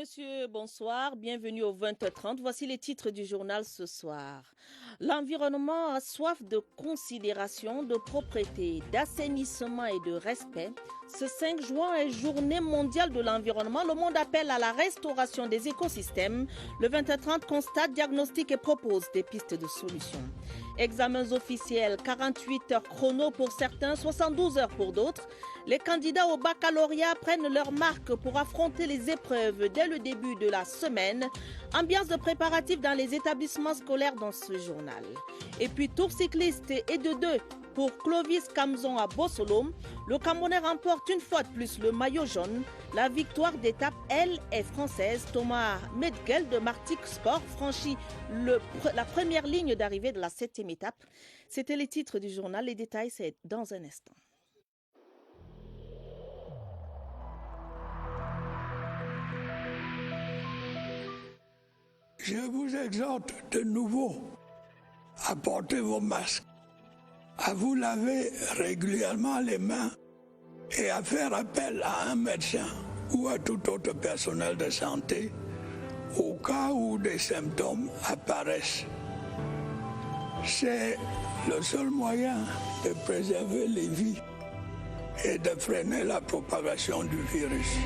Monsieur, bonsoir, bienvenue au 20h30. Voici les titres du journal ce soir. L'environnement a soif de considération, de propreté, d'assainissement et de respect. Ce 5 juin est journée mondiale de l'environnement. Le monde appelle à la restauration des écosystèmes. Le 20h30 constate, diagnostique et propose des pistes de solutions. Examens officiels, 48 heures chrono pour certains, 72 heures pour d'autres. Les candidats au baccalauréat prennent leur marque pour affronter les épreuves dès le début de la semaine. Ambiance de préparatifs dans les établissements scolaires dans ce journal. Et puis tour cycliste et de 2 pour Clovis Kamzon à Bossolo. Le Camerounais remporte une fois de plus le maillot jaune. La victoire d'étape, elle, est française. Thomas Medgel de Martic Sport franchit la première ligne d'arrivée de la 7e étape. C'était les titres du journal. Les détails, c'est dans un instant. Je vous exhorte de nouveau à porter vos masques, à vous laver régulièrement les mains et à faire appel à un médecin ou à tout autre personnel de santé au cas où des symptômes apparaissent. C'est le seul moyen de préserver les vies et de freiner la propagation du virus.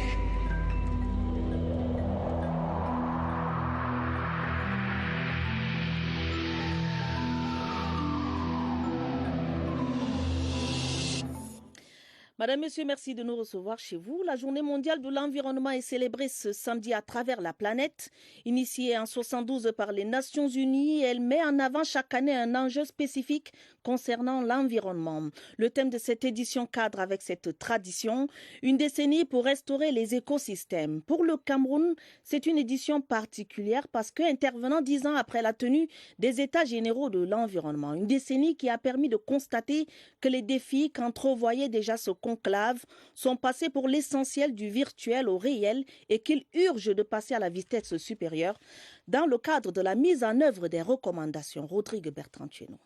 Madame, Monsieur, merci de nous recevoir chez vous. La journée mondiale de l'environnement est célébrée ce samedi à travers la planète. Initiée en 1972 par les Nations Unies, elle met en avant chaque année un enjeu spécifique concernant l'environnement. Le thème de cette édition cadre avec cette tradition, une décennie pour restaurer les écosystèmes. Pour le Cameroun, c'est une édition particulière parce qu'intervenant 10 ans après la tenue des États généraux de l'environnement, une décennie qui a permis de constater que les défis qu'entrevoyait déjà ce conclave sont passés pour l'essentiel du virtuel au réel et qu'il urge de passer à la vitesse supérieure dans le cadre de la mise en œuvre des recommandations. Rodrigue Bertrand-Tchénou.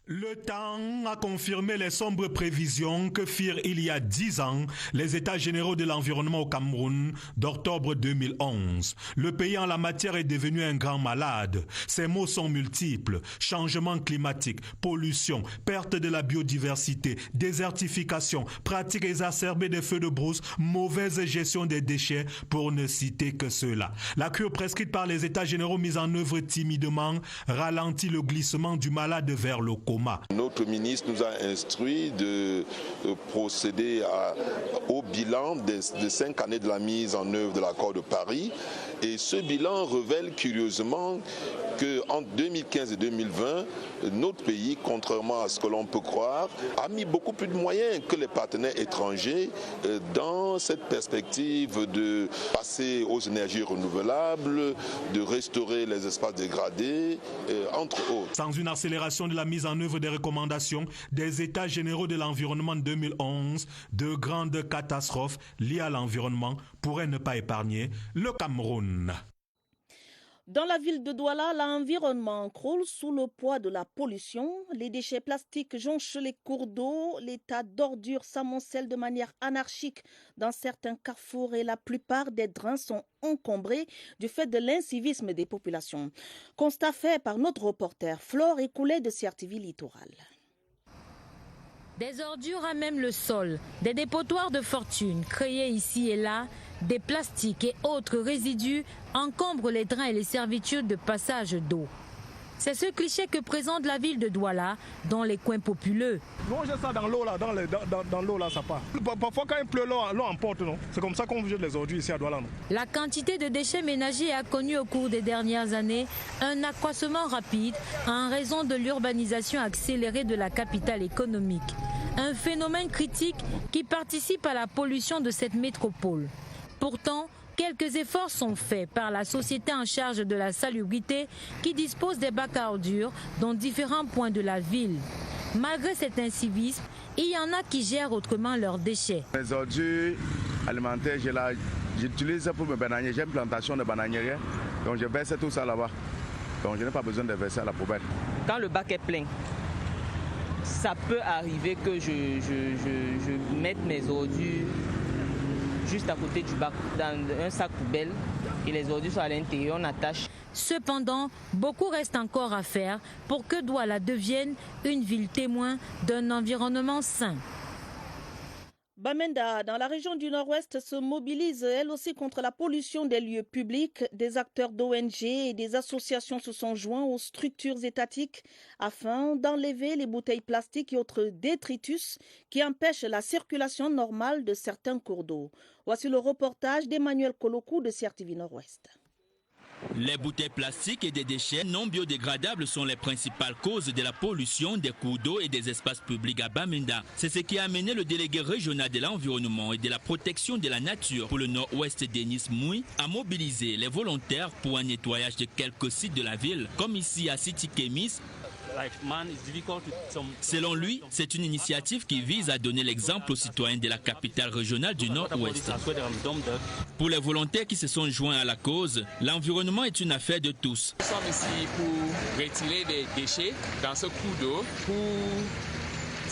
Le temps a confirmé les sombres prévisions que firent il y a 10 ans les États généraux de l'environnement au Cameroun d'octobre 2011. Le pays en la matière est devenu un grand malade. Ses maux sont multiples. Changement climatique, pollution, perte de la biodiversité, désertification, pratique exacerbée des feux de brousse, mauvaise gestion des déchets, pour ne citer que cela. La cure prescrite par les États généraux mise en œuvre timidement ralentit le glissement du malade vers le coma. Notre ministre nous a instruit de procéder au bilan des 5 années de la mise en œuvre de l'accord de Paris. Et ce bilan révèle curieusement qu'entre 2015 et 2020, notre pays, contrairement à ce que l'on peut croire, a mis beaucoup plus de moyens que les partenaires étrangers dans cette perspective de passer aux énergies renouvelables, de restaurer les espaces dégradés, entre autres. Sans une accélération de la mise en œuvre des recommandations des États généraux de l'environnement 2011, de grandes catastrophes liées à l'environnement pourraient ne pas épargner le Cameroun. Dans la ville de Douala, l'environnement croule sous le poids de la pollution. Les déchets plastiques jonchent les cours d'eau. Les tas d'ordures s'amoncellent de manière anarchique dans certains carrefours et la plupart des drains sont encombrés du fait de l'incivisme des populations. Constat fait par notre reporter Flore Écoulé de Certiville Littoral. Des ordures à même le sol, des dépotoirs de fortune créés ici et là, des plastiques et autres résidus encombrent les drains et les servitudes de passage d'eau. C'est ce cliché que présente la ville de Douala dans les coins populeux. On jette ça dans l'eau là, dans l'eau là, ça part. Parfois quand il pleut, l'eau emporte, non? C'est comme ça qu'on jette les ordures ici à Douala, non? La quantité de déchets ménagers a connu au cours des dernières années un accroissement rapide en raison de l'urbanisation accélérée de la capitale économique. Un phénomène critique qui participe à la pollution de cette métropole. Pourtant, quelques efforts sont faits par la société en charge de la salubrité qui dispose des bacs à ordures dans différents points de la ville. Malgré cet incivisme, il y en a qui gèrent autrement leurs déchets. Les ordures alimentaires, j'utilise ça pour mes bananiers. J'ai une plantation de bananières, donc je verse tout ça là-bas. Donc je n'ai pas besoin de verser à la poubelle. Quand le bac est plein, ça peut arriver que je mette mes ordures juste à côté du bac, dans un sac poubelle. Et les ordures sont à l'intérieur, on attache. Cependant, beaucoup reste encore à faire pour que Douala devienne une ville témoin d'un environnement sain. Bamenda, dans la région du Nord-Ouest, se mobilise elle aussi contre la pollution des lieux publics. Des acteurs d'ONG et des associations se sont joints aux structures étatiques afin d'enlever les bouteilles plastiques et autres détritus qui empêchent la circulation normale de certains cours d'eau. Voici le reportage d'Emmanuel Kolokou de CRTV Nord-Ouest. Les bouteilles plastiques et des déchets non biodégradables sont les principales causes de la pollution des cours d'eau et des espaces publics à Bamenda. C'est ce qui a amené le délégué régional de l'environnement et de la protection de la nature pour le nord-ouest Denis Moui à mobiliser les volontaires pour un nettoyage de quelques sites de la ville, comme ici à City Kemis. Selon lui, c'est une initiative qui vise à donner l'exemple aux citoyens de la capitale régionale du Nord-Ouest. Pour les volontaires qui se sont joints à la cause, l'environnement est une affaire de tous. Nous sommes ici pour retirer des déchets dans ce cours d'eau, pour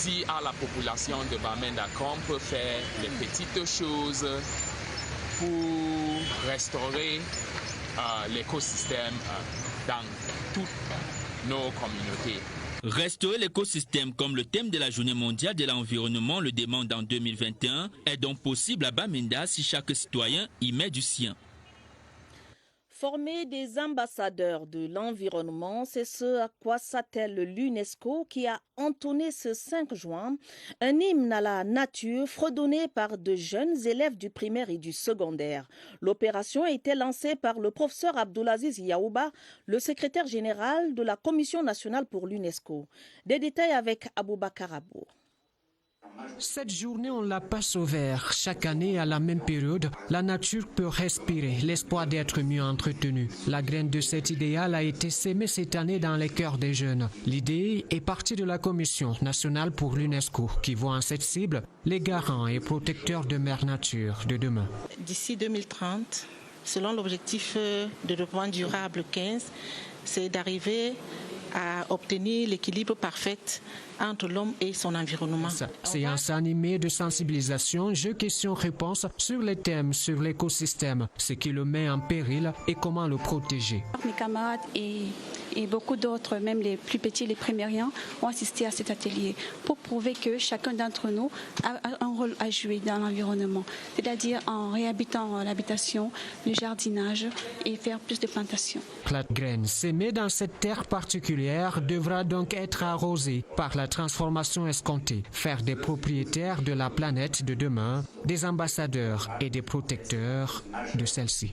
dire à la population de Bamenda qu'on peut faire les petites choses pour restaurer l'écosystème dans toutes nos communautés. Restaurer l'écosystème comme le thème de la journée mondiale de l'environnement le demande en 2021 est donc possible à Bamenda si chaque citoyen y met du sien. Former des ambassadeurs de l'environnement, c'est ce à quoi s'attelle l'UNESCO qui a entonné ce 5 juin un hymne à la nature fredonné par de jeunes élèves du primaire et du secondaire. L'opération a été lancée par le professeur Abdoulaziz Yaouba, le secrétaire général de la Commission nationale pour l'UNESCO. Des détails avec Aboubakar Abou. Cette journée, on la passe au vert. Chaque année, à la même période, la nature peut respirer, l'espoir d'être mieux entretenue. La graine de cet idéal a été sémée cette année dans les cœurs des jeunes. L'idée est partie de la Commission nationale pour l'UNESCO, qui voit en cette cible les garants et protecteurs de mère nature de demain. D'ici 2030, selon l'objectif de développement durable 15, c'est d'arriver à obtenir l'équilibre parfait entre l'homme et son environnement. Séance animée de sensibilisation, jeux questions-réponses sur les thèmes sur l'écosystème, ce qui le met en péril et comment le protéger. Mes camarades et beaucoup d'autres, même les plus petits, les primériens, ont assisté à cet atelier pour prouver que chacun d'entre nous a un rôle à jouer dans l'environnement, c'est-à-dire en réhabitant l'habitation, le jardinage et faire plus de plantations. La graine sémée dans cette terre particulière devra donc être arrosée par la transformation escomptée, faire des propriétaires de la planète de demain, des ambassadeurs et des protecteurs de celle-ci.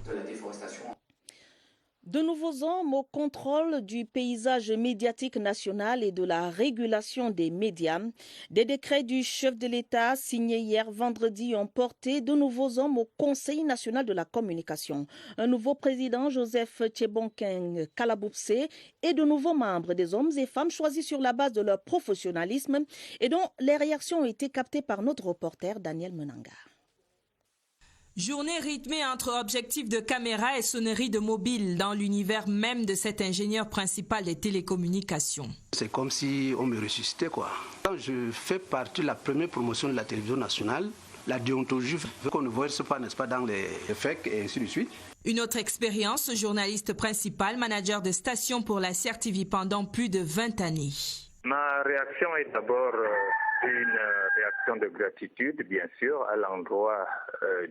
De nouveaux hommes au contrôle du paysage médiatique national et de la régulation des médias. Des décrets du chef de l'État signés hier vendredi ont porté de nouveaux hommes au Conseil national de la communication. Un nouveau président, Joseph Tchebonken Kalaboupse, et de nouveaux membres, des hommes et femmes choisis sur la base de leur professionnalisme et dont les réactions ont été captées par notre reporter Daniel Menanga. Journée rythmée entre objectifs de caméra et sonneries de mobile dans l'univers même de cet ingénieur principal des télécommunications. C'est comme si on me ressuscitait, quoi. Quand je fais partie de la première promotion de la télévision nationale, la déontologie veut qu'on ne voit pas, n'est-ce pas, dans les effets et ainsi de suite. Une autre expérience, journaliste principal, manager de station pour la CRTV pendant plus de 20 années. Ma réaction est d'abord une réaction de gratitude, bien sûr, à l'endroit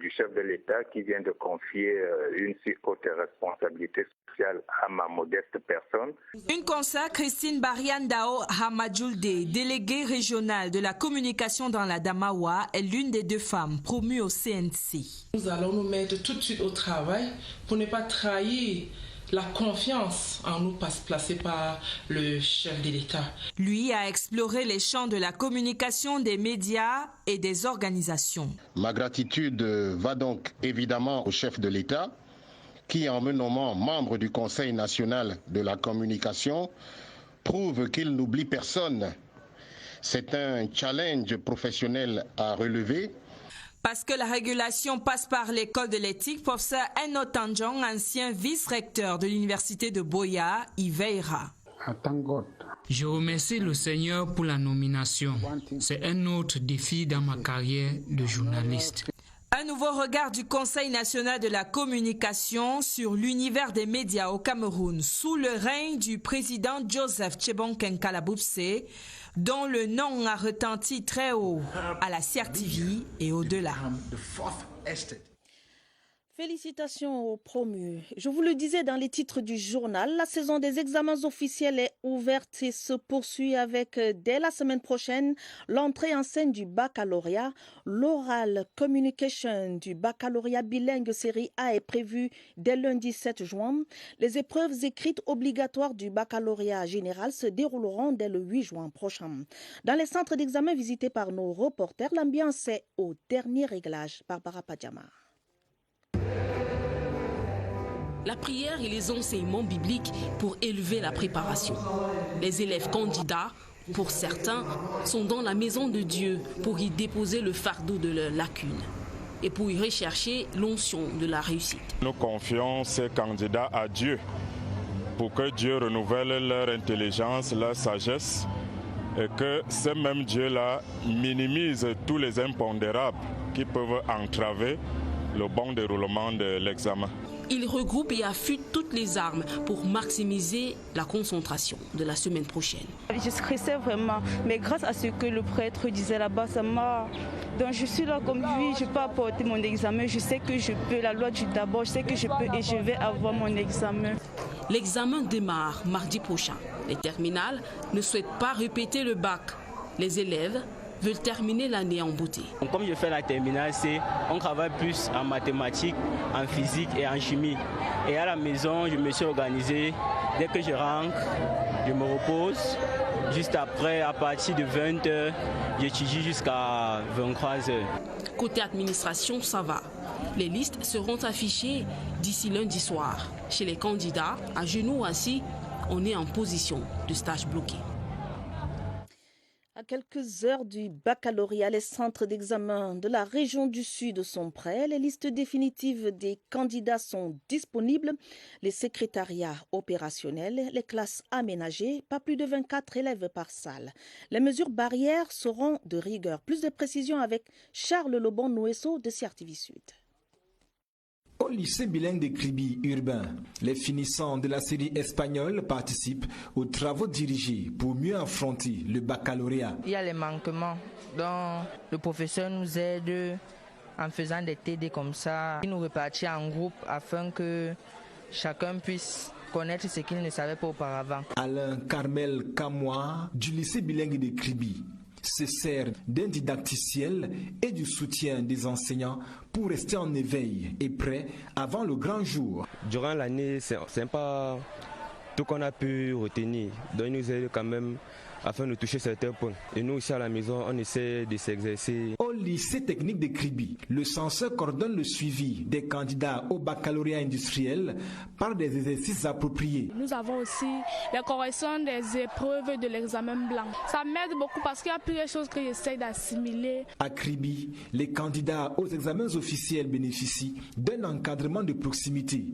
du chef de l'État qui vient de confier une si haute responsabilité sociale à ma modeste personne. Une constat, Christine Bariandao Hamadjoulde, déléguée régionale de la communication dans la Damawa, est l'une des 2 femmes promues au CNC. Nous allons nous mettre tout de suite au travail pour ne pas trahir la confiance en nous placée par le chef de l'État. Lui a exploré les champs de la communication, des médias et des organisations. Ma gratitude va donc évidemment au chef de l'État qui, en me nommant membre du Conseil national de la communication, prouve qu'il n'oublie personne. C'est un challenge professionnel à relever. Parce que la régulation passe par l'école de l'éthique, professeur Eno Tanjong, ancien vice-recteur de l'université de Boya, y veillera. Je remercie le Seigneur pour la nomination. C'est un autre défi dans ma carrière de journaliste. Un nouveau regard du Conseil national de la communication sur l'univers des médias au Cameroun sous le règne du président Joseph Tchébon Kenkala Boubsé, dont le nom a retenti très haut à la CRTV et au-delà. Félicitations aux promus. Je vous le disais dans les titres du journal, la saison des examens officiels est ouverte et se poursuit avec, dès la semaine prochaine, l'entrée en scène du baccalauréat. L'oral communication du baccalauréat bilingue série A est prévu dès lundi 7 juin. Les épreuves écrites obligatoires du baccalauréat général se dérouleront dès le 8 juin prochain. Dans les centres d'examen visités par nos reporters, l'ambiance est au dernier réglage. Barbara Padjama. La prière et les enseignements bibliques pour élever la préparation. Les élèves candidats, pour certains, sont dans la maison de Dieu pour y déposer le fardeau de leurs lacunes et pour y rechercher l'onction de la réussite. Nous confions ces candidats à Dieu pour que Dieu renouvelle leur intelligence, leur sagesse et que ce même Dieu-là minimise tous les impondérables qui peuvent entraver le bon déroulement de l'examen. Il regroupe et affûte toutes les armes pour maximiser la concentration de la semaine prochaine. Je stressais vraiment, mais grâce à ce que le prêtre disait là-bas, ça m'a... Donc je suis là comme lui, je peux apporter mon examen, je sais que je peux, la loi du d'abord, je sais que je peux et je vais avoir mon examen. L'examen démarre mardi prochain. Les terminales ne souhaitent pas répéter le bac. Les élèves veulent terminer l'année en beauté. Comme je fais la terminale, on travaille plus en mathématiques, en physique et en chimie. Et à la maison, je me suis organisé. Dès que je rentre, je me repose. Juste après, à partir de 20h, j'étudie jusqu'à 23h. Côté administration, ça va. Les listes seront affichées d'ici lundi soir. Chez les candidats, à genoux assis, on est en position de stage bloqué. À quelques heures du baccalauréat, les centres d'examen de la région du Sud sont prêts. Les listes définitives des candidats sont disponibles. Les secrétariats opérationnels, les classes aménagées, pas plus de 24 élèves par salle. Les mesures barrières seront de rigueur. Plus de précisions avec Charles Lobon-Noesso de CRTV Sud. Au lycée bilingue de Kribi urbain, les finissants de la série espagnole participent aux travaux dirigés pour mieux affronter le baccalauréat. Il y a les manquements, donc le professeur nous aide en faisant des TD comme ça. Il nous répartit en groupe afin que chacun puisse connaître ce qu'il ne savait pas auparavant. Alain Carmel Kamoa du lycée bilingue de Kribi se sert d'un didacticiel et du soutien des enseignants pour rester en éveil et prêt avant le grand jour. Durant l'année, c'est pas tout qu'on a pu retenir. Donc il nous aide quand même afin de toucher certains points. Et nous ici à la maison, on essaie de s'exercer. Au lycée technique de Kribi, le censeur coordonne le suivi des candidats au baccalauréat industriel par des exercices appropriés. Nous avons aussi la correction des épreuves de l'examen blanc. Ça m'aide beaucoup parce qu'il y a plusieurs choses que j'essaie d'assimiler. À Kribi, les candidats aux examens officiels bénéficient d'un encadrement de proximité.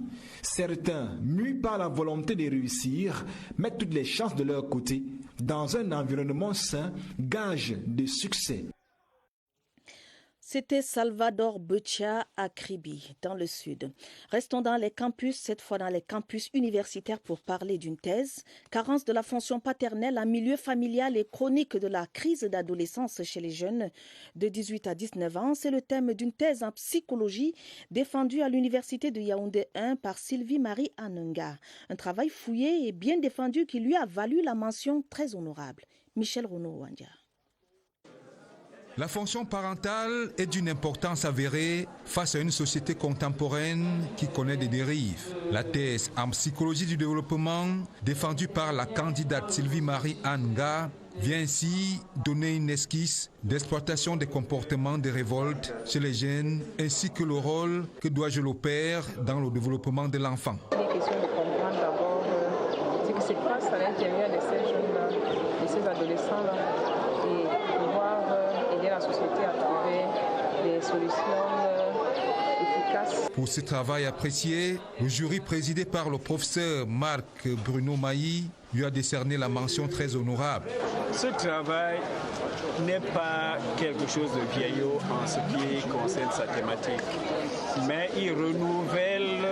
Certains, mus par la volonté de réussir, mettent toutes les chances de leur côté dans un environnement sain, gage de succès. C'était Salvador Bechia à Kribi, dans le sud. Restons dans les campus, cette fois dans les campus universitaires pour parler d'une thèse. Carence de la fonction paternelle en milieu familial et chronique de la crise d'adolescence chez les jeunes de 18 à 19 ans. C'est le thème d'une thèse en psychologie défendue à l'université de Yaoundé 1 par Sylvie Marie Anunga. Un travail fouillé et bien défendu qui lui a valu la mention très honorable. Michel Renaud-Wandia. La fonction parentale est d'une importance avérée face à une société contemporaine qui connaît des dérives. La thèse en psychologie du développement, défendue par la candidate Sylvie Marie Anga, vient ainsi donner une esquisse d'exploitation des comportements de révolte chez les jeunes, ainsi que le rôle que doit jouer le père dans le développement de l'enfant. Il est question de comprendre d'abord ce qui se passe à l'intérieur de ces jeunes-là, de ces adolescents-là, et pouvoir aider la société à trouver des solutions efficaces. Pour ce travail apprécié, le jury présidé par le professeur Marc Bruno Mailly lui a décerné la mention très honorable. Ce travail n'est pas quelque chose de vieillot en ce qui concerne sa thématique, mais il renouvelle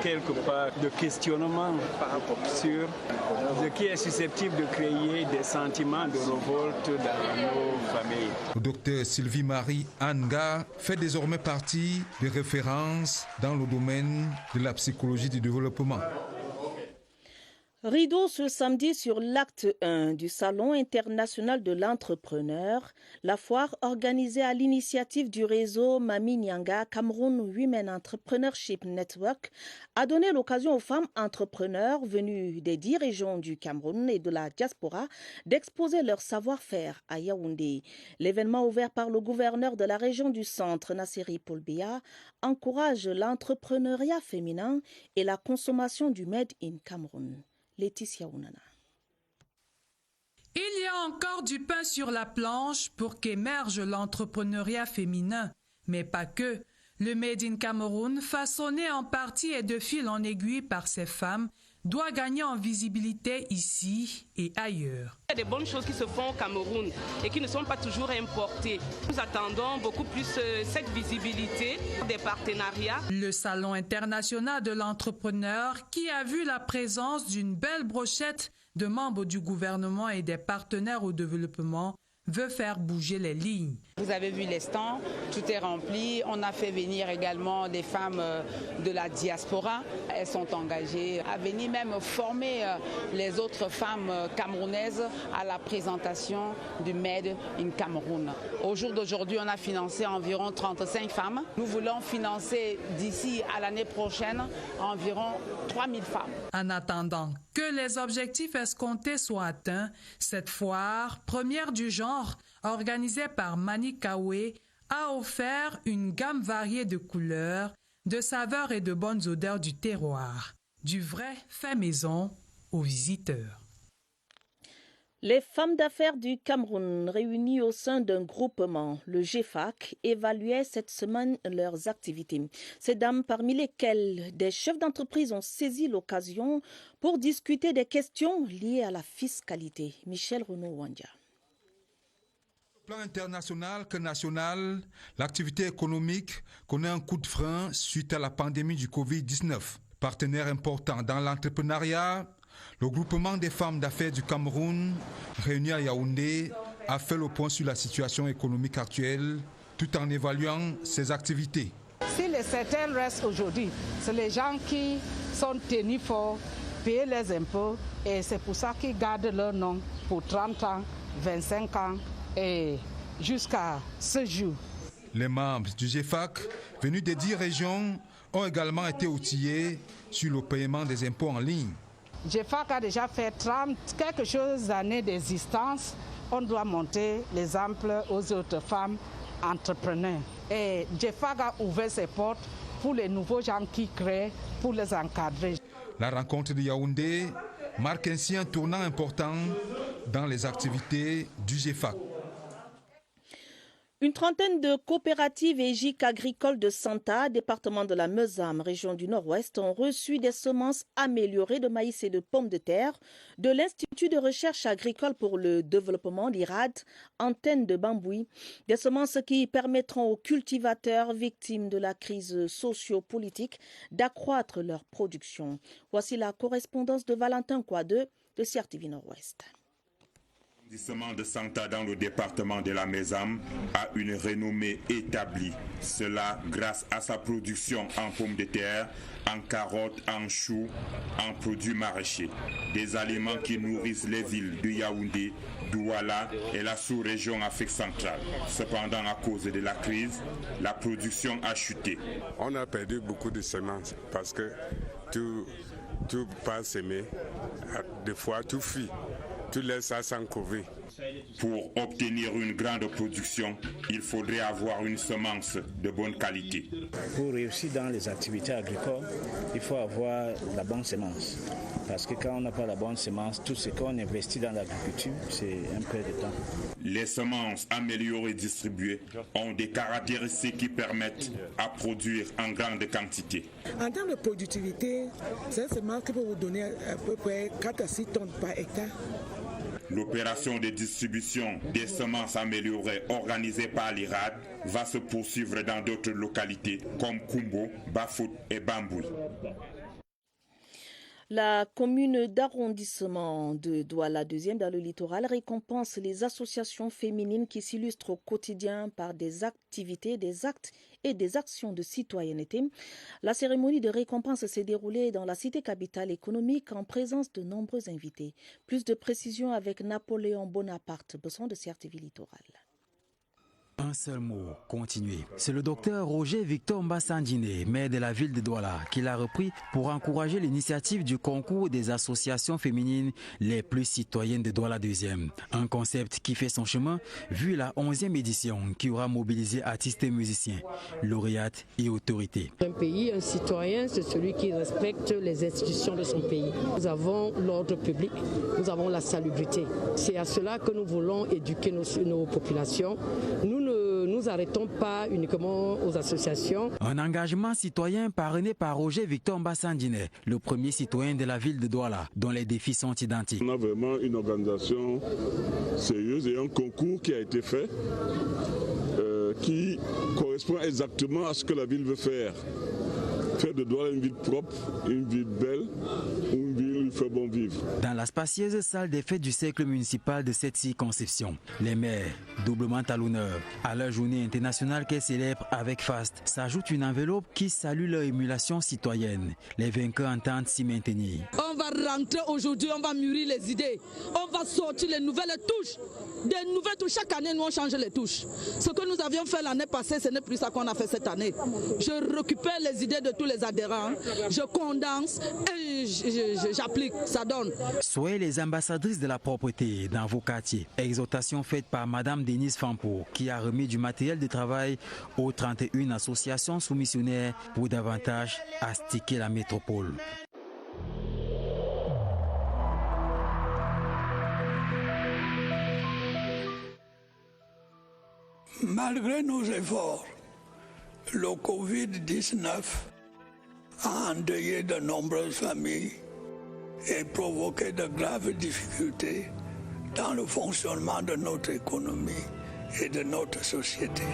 quelque part de questionnement sur ce qui est susceptible de créer des sentiments de révolte dans nos familles. Le docteur Sylvie Marie Anga fait désormais partie des références dans le domaine de la psychologie du développement. Rideau ce samedi sur l'acte 1 du Salon international de l'entrepreneur, la foire organisée à l'initiative du réseau Mami Nyanga Cameroun Women Entrepreneurship Network a donné l'occasion aux femmes entrepreneurs venues des 10 régions du Cameroun et de la diaspora d'exposer leur savoir-faire à Yaoundé. L'événement ouvert par le gouverneur de la région du centre, Nasseri Poulbia, encourage l'entrepreneuriat féminin et la consommation du Made in Cameroun. Laetitia Ounana. Il y a encore du pain sur la planche pour qu'émerge l'entrepreneuriat féminin, mais pas que. Le Made in Cameroun, façonné en partie et de fil en aiguille par ces femmes, doit gagner en visibilité ici et ailleurs. Il y a des bonnes choses qui se font au Cameroun et qui ne sont pas toujours importées. Nous attendons beaucoup plus cette visibilité des partenariats. Le Salon international de l'entrepreneur qui a vu la présence d'une belle brochette de membres du gouvernement et des partenaires au développement veut faire bouger les lignes. Vous avez vu les stands, tout est rempli. On a fait venir également des femmes de la diaspora. Elles sont engagées à venir même former les autres femmes camerounaises à la présentation du Made in Cameroun. Au jour d'aujourd'hui, on a financé environ 35 femmes. Nous voulons financer d'ici à l'année prochaine environ 3000 femmes. En attendant que les objectifs escomptés soient atteints, cette foire, première du genre, organisée par Mani Kawe, a offert une gamme variée de couleurs, de saveurs et de bonnes odeurs du terroir. Du vrai fait maison aux visiteurs. Les femmes d'affaires du Cameroun réunies au sein d'un groupement, le GFAC, évaluaient cette semaine leurs activités. Ces dames, parmi lesquelles des chefs d'entreprise ont saisi l'occasion pour discuter des questions liées à la fiscalité. Michel Renaud-Wandia. Plan international que national, l'activité économique connaît un coup de frein suite à la pandémie du Covid-19. Partenaire important dans l'entrepreneuriat, le groupement des femmes d'affaires du Cameroun, réuni à Yaoundé, a fait le point sur la situation économique actuelle, tout en évaluant ses activités. Si les certains restent aujourd'hui, c'est les gens qui sont tenus pour payer les impôts et c'est pour ça qu'ils gardent leur nom pour 30 ans, 25 ans et jusqu'à ce jour. Les membres du GFAC, venus des 10 régions, ont également été outillés sur le paiement des impôts en ligne. GFAC a déjà fait quelque chose d'années d'existence. On doit montrer l'exemple aux autres femmes entrepreneurs. Et GFAC a ouvert ses portes pour les nouveaux gens qui créent, pour les encadrer. La rencontre de Yaoundé marque ainsi un tournant important dans les activités du GFAC. Une trentaine de coopératives et GIC agricoles de Santa, département de la Meuzam, région du Nord-Ouest, ont reçu des semences améliorées de maïs et de pommes de terre de l'Institut de recherche agricole pour le développement, l'IRAD, antenne de Bambouis. Des semences qui permettront aux cultivateurs victimes de la crise socio-politique d'accroître leur production. Voici la correspondance de Valentin Kouade de CRTV Nord-Ouest. L'arrondissement de Santa dans le département de la Meuzam a une renommée établie. Cela grâce à sa production en pommes de terre, en carottes, en choux, en produits maraîchers. Des aliments qui nourrissent les villes de Yaoundé, Douala et la sous-région Afrique centrale. Cependant, à cause de la crise, la production a chuté. On a perdu beaucoup de semences parce que tout pas semé, des fois tout fuit. Tu laisses ça sans couvrir. Pour obtenir une grande production, il faudrait avoir une semence de bonne qualité. Pour réussir dans les activités agricoles, il faut avoir la bonne semence. Parce que quand on n'a pas la bonne semence, tout ce qu'on investit dans l'agriculture, c'est un peu de temps. Les semences améliorées et distribuées ont des caractéristiques qui permettent à produire en grande quantité. En termes de productivité, c'est une semence qui peut vous donner à peu près 4 à 6 tonnes par hectare. L'opération de distribution des semences améliorées organisée par l'IRAD va se poursuivre dans d'autres localités comme Kumbo, Bafut et Bamboui. La commune d'arrondissement de Douala 2e dans le littoral récompense les associations féminines qui s'illustrent au quotidien par des activités, des actes et des actions de citoyenneté. La cérémonie de récompense s'est déroulée dans la cité capitale économique en présence de nombreux invités. Plus de précisions avec Napoléon Bonaparte, besoin de Certeville littoral. Un seul mot, continuer. C'est le docteur Roger Victor Mbassandine, maire de la ville de Douala, qui l'a repris pour encourager l'initiative du concours des associations féminines les plus citoyennes de Douala 2e. Un concept qui fait son chemin vu la 11e édition qui aura mobilisé artistes et musiciens, lauréates et autorités. Un pays, un citoyen, c'est celui qui respecte les institutions de son pays. Nous avons l'ordre public, nous avons la salubrité. C'est à cela que nous voulons éduquer nos populations. Nous ne nous arrêtons pas uniquement aux associations. Un engagement citoyen parrainé par Roger Victor Mbassandine, le premier citoyen de la ville de Douala, dont les défis sont identiques. On a vraiment une organisation sérieuse et un concours qui a été fait qui correspond exactement à ce que la ville veut faire. Faire de Douala une ville propre, une ville belle, une ville où il fait bon vivre. Dans la spacieuse salle des fêtes du cercle municipal de cette circonscription, les maires, doublement à l'honneur, à leur journée internationale qu'elle célèbre avec faste, s'ajoute une enveloppe qui salue leur émulation citoyenne. Les vainqueurs entendent s'y maintenir. On va rentrer aujourd'hui, on va mûrir les idées, on va sortir les nouvelles touches. Des nouvelles touches, chaque année nous on change les touches. Ce que nous avions fait l'année passée, ce n'est plus ça qu'on a fait cette année. Je récupère les idées de tous les adhérents, je condense et j'applique, ça donne. Soyez les ambassadrices de la propreté dans vos quartiers. Exhortation faite par Madame Denise Fampo qui a remis du matériel de travail aux 31 associations soumissionnaires pour davantage astiquer la métropole. Malgré nos efforts, le Covid-19 a endeuillé de nombreuses familles et provoqué de graves difficultés dans le fonctionnement de notre économie et de notre société.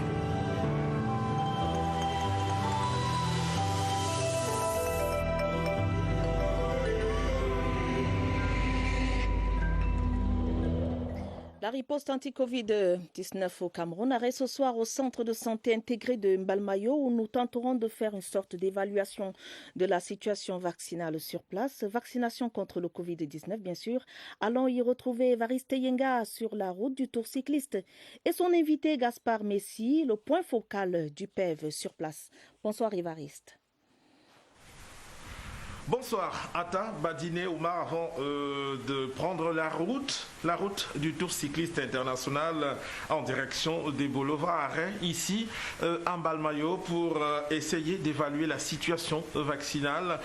La riposte anti-Covid-19 au Cameroun arrête ce soir au centre de santé intégré de Mbalmayo où nous tenterons de faire une sorte d'évaluation de la situation vaccinale sur place. Vaccination contre le Covid-19 bien sûr. Allons y retrouver Évariste Yenga sur la route du Tour cycliste et son invité Gaspard Messi, le point focal du PEV sur place. Bonsoir Évariste. Bonsoir, Atta, Badine, Oumar, avant de prendre la route du Tour cycliste international en direction des boulevards, ici en Mbalmayo pour essayer d'évaluer la situation vaccinale.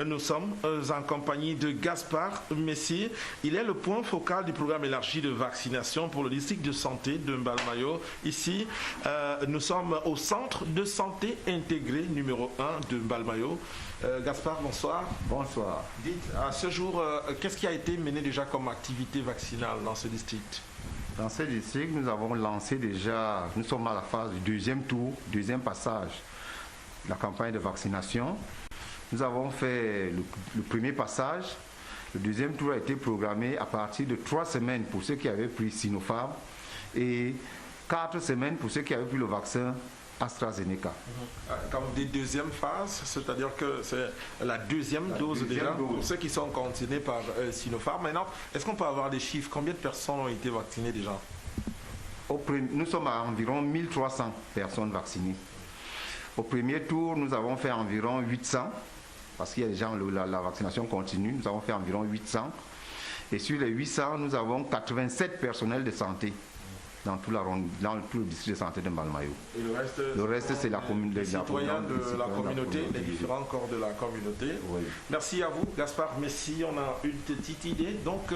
Nous sommes en compagnie de Gaspard Messi. Il est le point focal du programme élargi de vaccination pour le district de santé de Mbalmayo. Ici, nous sommes au centre de santé intégré numéro 1 de Mbalmayo. Gaspard, bonsoir. Bonsoir. Dites, à ce jour, qu'est-ce qui a été mené déjà comme activité vaccinale dans ce district? Dans ce district, nous avons lancé déjà, nous sommes à la phase du deuxième tour, deuxième passage de la campagne de vaccination. Nous avons fait le premier passage. Le deuxième tour a été programmé à partir de 3 semaines pour ceux qui avaient pris Sinopharm et 4 semaines pour ceux qui avaient pris le vaccin AstraZeneca. Comme des deuxièmes phases, c'est-à-dire que c'est la deuxième dose déjà pour ceux qui sont concernés par Sinopharm. Maintenant, est-ce qu'on peut avoir des chiffres? Combien de personnes ont été vaccinées déjà? Nous sommes à environ 1300 personnes vaccinées. Au premier tour, nous avons fait environ 800, parce qu'il y a déjà la vaccination continue, nous avons fait environ 800. Et sur les 800, nous avons 87 personnels de santé dans tout le district de santé de Mbalmayo. Et le reste c'est la communauté. Les citoyens de la communauté, les différents corps de la communauté. Oui. Merci à vous, Gaspard Messi. On a une petite idée donc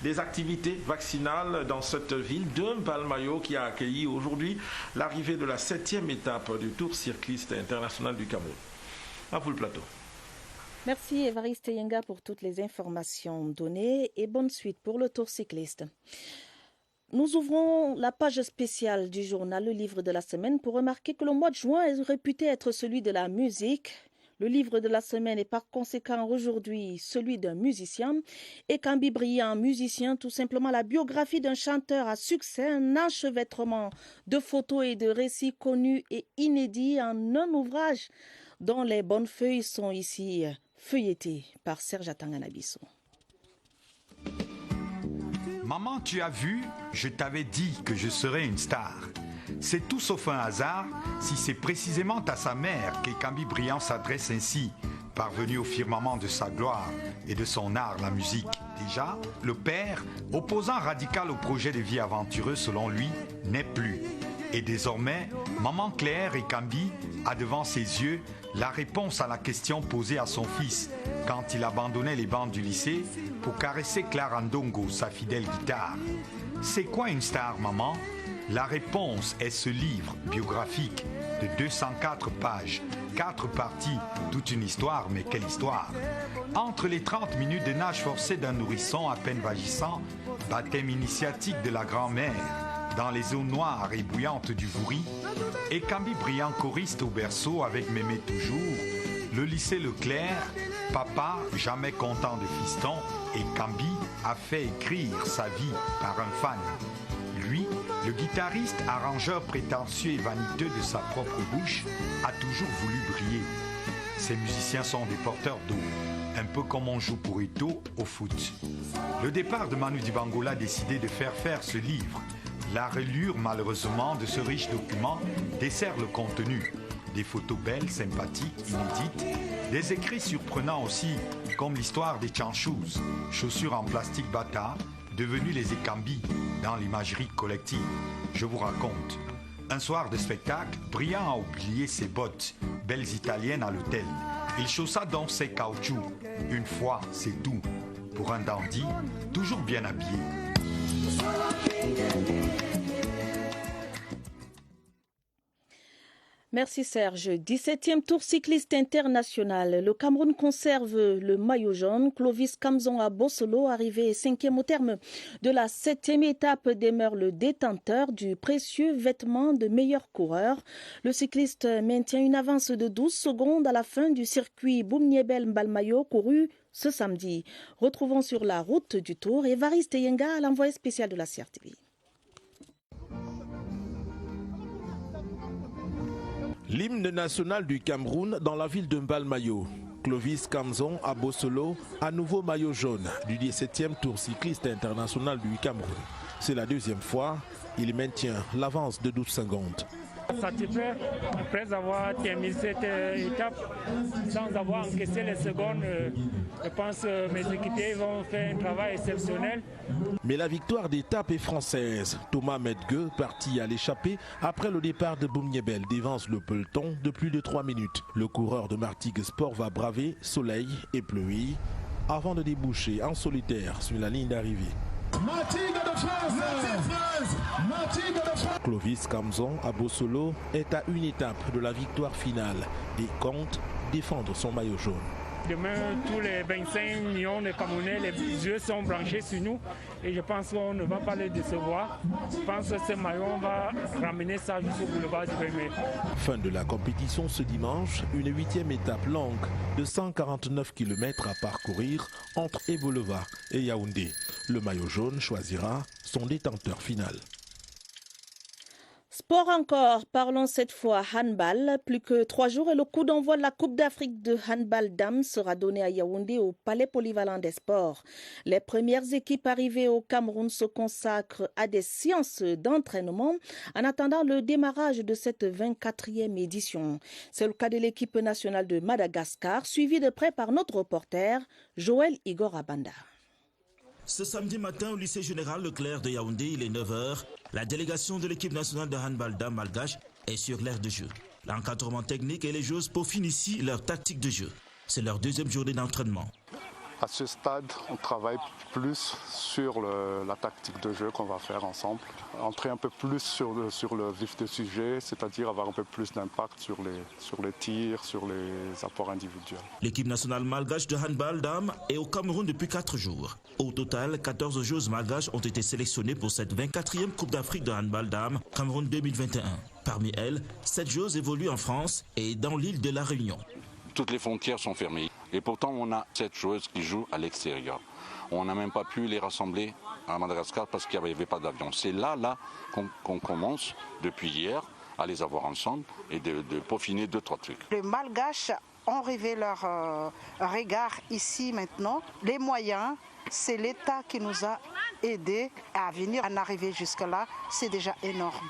des activités vaccinales dans cette ville de Mbalmayo qui a accueilli aujourd'hui l'arrivée de la 7e étape du Tour cycliste international du Cameroun. À vous le plateau. Merci Évariste Yenga pour toutes les informations données et bonne suite pour le Tour cycliste. Nous ouvrons la page spéciale du journal Le Livre de la Semaine pour remarquer que le mois de juin est réputé être celui de la musique. Le livre de la semaine est par conséquent aujourd'hui celui d'un musicien. Et Kambi Brillant, musicien, tout simplement la biographie d'un chanteur à succès, un enchevêtrement de photos et de récits connus et inédits en un ouvrage dont les bonnes feuilles sont ici feuilletées par Serge Atanganabiso. Maman, tu as vu, je t'avais dit que je serais une star. C'est tout sauf un hasard si c'est précisément à sa mère qu'Ekambi Brillant s'adresse ainsi, parvenu au firmament de sa gloire et de son art, la musique. Déjà, le père, opposant radical au projet de vie aventureux selon lui, n'est plus. Et désormais, maman Claire Ekambi a devant ses yeux la réponse à la question posée à son fils quand il abandonnait les bancs du lycée pour caresser Clara Ndongo, sa fidèle guitare. C'est quoi une star, maman? La réponse est ce livre biographique de 204 pages, 4 parties, toute une histoire, mais quelle histoire! Entre les 30 minutes de nage forcé d'un nourrisson à peine vagissant, baptême initiatique de la grand-mère, dans les eaux noires et bouillantes du Vouri, Ekambi Brillant choriste au berceau avec Mémé toujours, le lycée Leclerc, papa jamais content de fiston, Ekambi a fait écrire sa vie par un fan. Lui, le guitariste, arrangeur prétentieux et vaniteux de sa propre bouche, a toujours voulu briller. Ces musiciens sont des porteurs d'eau, un peu comme on joue pour Ito au foot. Le départ de Manu Dibango a décidé de faire ce livre. La relure, malheureusement, de ce riche document dessert le contenu. Des photos belles, sympathiques, inédites, des écrits surprenants aussi, comme l'histoire des chanchouz, chaussures en plastique bata, devenues les Ekambi dans l'imagerie collective. Je vous raconte. Un soir de spectacle, Brillant a oublié ses bottes, belles italiennes à l'hôtel. Il chaussa donc ses caoutchoucs. Une fois, c'est tout. Pour un dandy, toujours bien habillé. Merci Serge. 17e Tour cycliste international. Le Cameroun conserve le maillot jaune. Clovis Kamzon à Bossolo, arrivé 5e au terme de la 7e étape, demeure le détenteur du précieux vêtement de meilleur coureur. Le cycliste maintient une avance de 12 secondes à la fin du circuit Boumniebel-Mbalmayo couru ce samedi. Retrouvons sur la route du Tour Évariste Yenga, l'envoyé spécial de la CRTV. L'hymne national du Cameroun dans la ville de Mbalmayo. Clovis Kamzon à Bossolo, à nouveau maillot jaune du 17e Tour cycliste international du Cameroun. C'est la deuxième fois, il maintient l'avance de 12 secondes. Satisfait après avoir terminé cette étape sans avoir encaissé les secondes. Je pense que mes équipiers vont faire un travail exceptionnel. Mais la victoire d'étape est française. Thomas Medgue, parti à l'échappée après le départ de Boumniebel, dévance le peloton de plus de 3 minutes. Le coureur de Martigues Sport va braver soleil et pluie avant de déboucher en solitaire sur la ligne d'arrivée. Clovis Kamzon à Bossolo est à une étape de la victoire finale et compte défendre son maillot jaune. Demain, tous les 25 millions de Camerounais, les yeux sont branchés sur nous et je pense qu'on ne va pas les décevoir. Je pense que ce maillot, on va ramener ça jusqu'au boulevard du Bémé. Fin de la compétition ce dimanche, une 8e étape longue de 149 km à parcourir entre Evolova et Yaoundé. Le maillot jaune choisira son détenteur final. Sport encore, parlons cette fois handball. Plus que 3 jours et le coup d'envoi de la Coupe d'Afrique de handball dames sera donné à Yaoundé au Palais Polyvalent des Sports. Les premières équipes arrivées au Cameroun se consacrent à des séances d'entraînement en attendant le démarrage de cette 24e édition. C'est le cas de l'équipe nationale de Madagascar, suivie de près par notre reporter Joël Igor Abanda. Ce samedi matin au lycée général Leclerc de Yaoundé, il est 9h. La délégation de l'équipe nationale de handball dames malgache est sur l'aire de jeu. L'encadrement technique et les joueuses peaufinent ici leur tactique de jeu. C'est leur deuxième journée d'entraînement. À ce stade, on travaille plus sur la tactique de jeu qu'on va faire ensemble. Entrer un peu plus sur le vif du sujet, c'est-à-dire avoir un peu plus d'impact sur les tirs, sur les apports individuels. L'équipe nationale malgache de handball dames est au Cameroun depuis 4 jours. Au total, 14 joueuses malgaches ont été sélectionnées pour cette 24e Coupe d'Afrique de handball dames Cameroun 2021. Parmi elles, 7 joueuses évoluent en France et dans l'île de la Réunion. Toutes les frontières sont fermées. Et pourtant, on a 7 joueuses qui jouent à l'extérieur. On n'a même pas pu les rassembler à Madagascar parce qu'il n'y avait pas d'avion. C'est là qu'on commence, depuis hier, à les avoir ensemble et de peaufiner 2-3 trucs. Les Malgaches ont rêvé leur regard ici maintenant. Les moyens, c'est l'État qui nous a aidés à venir, à en arriver jusque-là. C'est déjà énorme.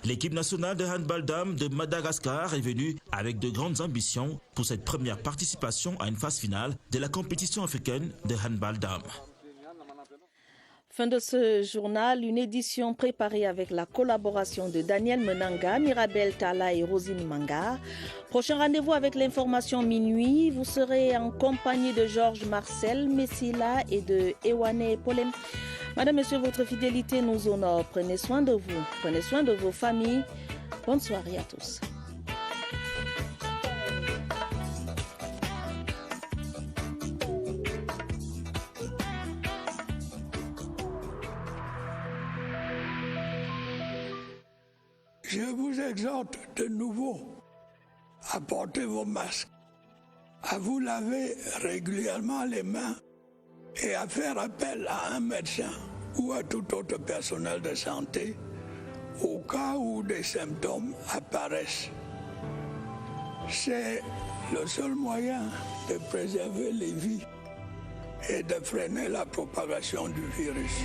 L'équipe nationale de handball dames de Madagascar est venue avec de grandes ambitions pour cette première participation à une phase finale de la compétition africaine de handball dames. Fin de ce journal, une édition préparée avec la collaboration de Daniel Menanga, Mirabel Tala et Rosine Manga. Prochain rendez-vous avec l'information minuit. Vous serez en compagnie de Georges Marcel, Messila et de Ewane Polem. Madame, Monsieur, votre fidélité nous honore. Prenez soin de vous, prenez soin de vos familles. Bonne soirée à tous. Je vous exhorte de nouveau à porter vos masques, à vous laver régulièrement les mains et à faire appel à un médecin ou à tout autre personnel de santé au cas où des symptômes apparaissent. C'est le seul moyen de préserver les vies et de freiner la propagation du virus.